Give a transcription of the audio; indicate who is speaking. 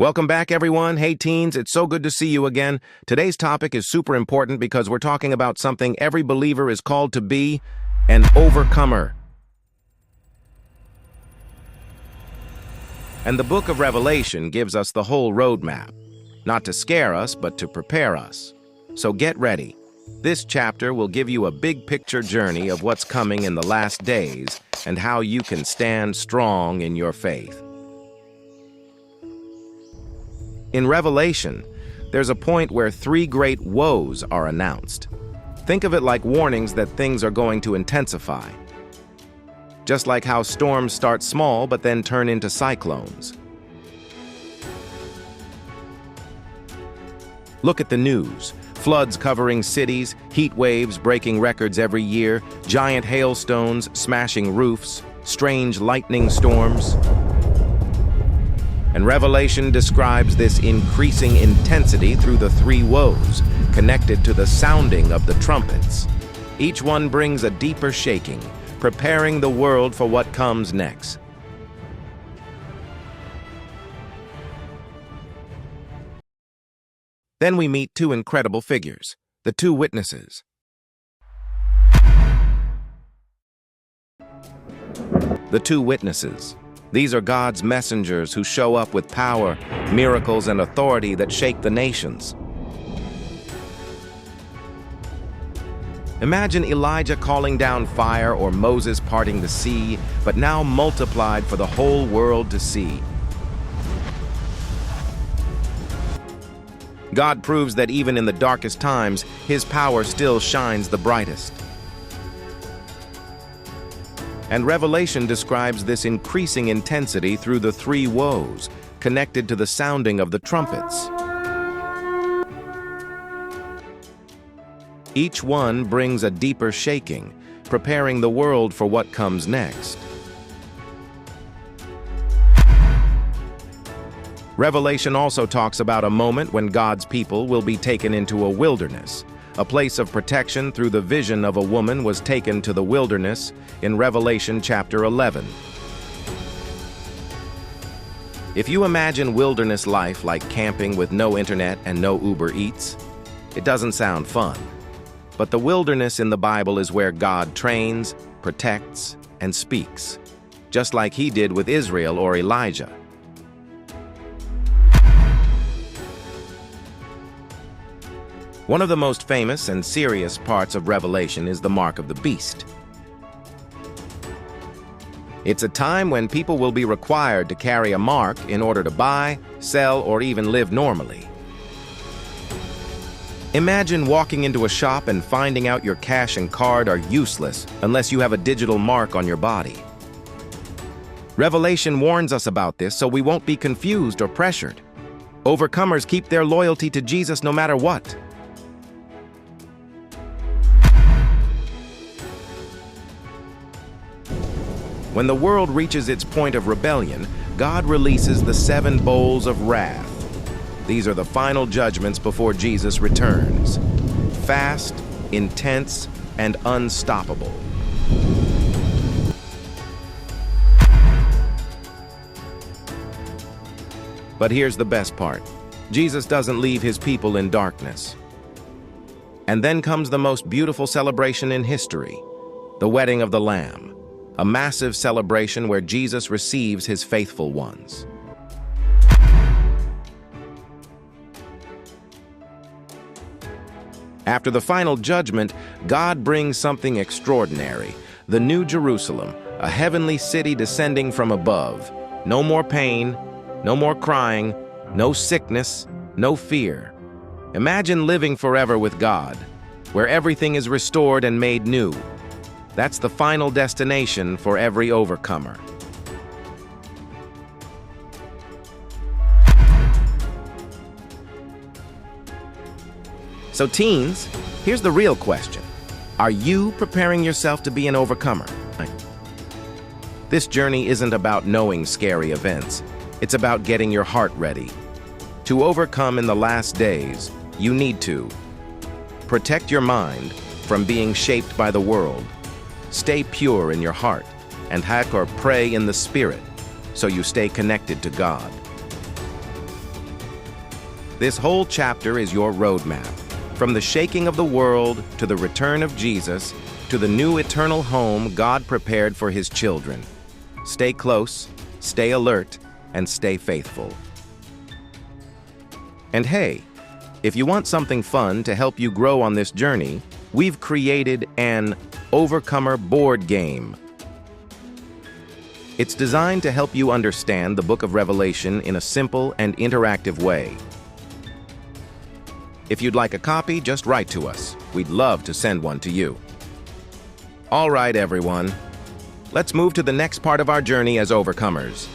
Speaker 1: Welcome back, everyone. Hey, teens, it's so good to see you again. Today's topic is super important because we're talking about something every believer is called to be: an overcomer. And the book of Revelation gives us the whole roadmap, not to scare us, but to prepare us. So get ready. This chapter will give you a big picture journey of what's coming in the last days and how you can stand strong in your faith. In Revelation, there's a point where 3 great woes are announced. Think of it like warnings that things are going to intensify. Just like how storms start small but then turn into cyclones. Look at the news. Floods covering cities, heat waves breaking records every year, giant hailstones smashing roofs, strange lightning storms. And Revelation describes this increasing intensity through the 3 woes, connected to the sounding of the trumpets. Each one brings a deeper shaking, preparing the world for what comes next. Then we meet 2 incredible figures, the 2 witnesses. The 2 witnesses. These are God's messengers who show up with power, miracles, and authority that shake the nations. Imagine Elijah calling down fire or Moses parting the sea, but now multiplied for the whole world to see. God proves that even in the darkest times, His power still shines the brightest. And Revelation describes this increasing intensity through the 3 woes, connected to the sounding of the trumpets. Each one brings a deeper shaking, preparing the world for what comes next. Revelation also talks about a moment when God's people will be taken into a wilderness. A place of protection through the vision of a woman was taken to the wilderness in Revelation chapter 11. If you imagine wilderness life like camping with no internet and no Uber Eats, it doesn't sound fun. But the wilderness in the Bible is where God trains, protects, and speaks, just like He did with Israel or Elijah. One of the most famous and serious parts of Revelation is the mark of the beast. It's a time when people will be required to carry a mark in order to buy, sell, or even live normally. Imagine walking into a shop and finding out your cash and card are useless unless you have a digital mark on your body. Revelation warns us about this so we won't be confused or pressured. Overcomers keep their loyalty to Jesus no matter what. When the world reaches its point of rebellion, God releases the 7 bowls of wrath. These are the final judgments before Jesus returns. Fast, intense, and unstoppable. But here's the best part. Jesus doesn't leave His people in darkness. And then comes the most beautiful celebration in history, the wedding of the Lamb. A massive celebration where Jesus receives His faithful ones. After the final judgment, God brings something extraordinary: the New Jerusalem, a heavenly city descending from above. No more pain, no more crying, no sickness, no fear. Imagine living forever with God, where everything is restored and made new. That's the final destination for every overcomer. So teens, here's the real question. Are you preparing yourself to be an overcomer? This journey isn't about knowing scary events. It's about getting your heart ready. To overcome in the last days, you need to protect your mind from being shaped by the world. Stay pure in your heart and hack or pray in the Spirit so you stay connected to God. This whole chapter is your roadmap. From the shaking of the world to the return of Jesus to the new eternal home God prepared for his children. Stay close, stay alert, and stay faithful. And hey, if you want something fun to help you grow on this journey, we've created an Overcomer board game. It's designed to help you understand the Book of Revelation in a simple and interactive way. If you'd like a copy, just write to us. We'd love to send one to you. All right, everyone. Let's move to the next part of our journey as overcomers.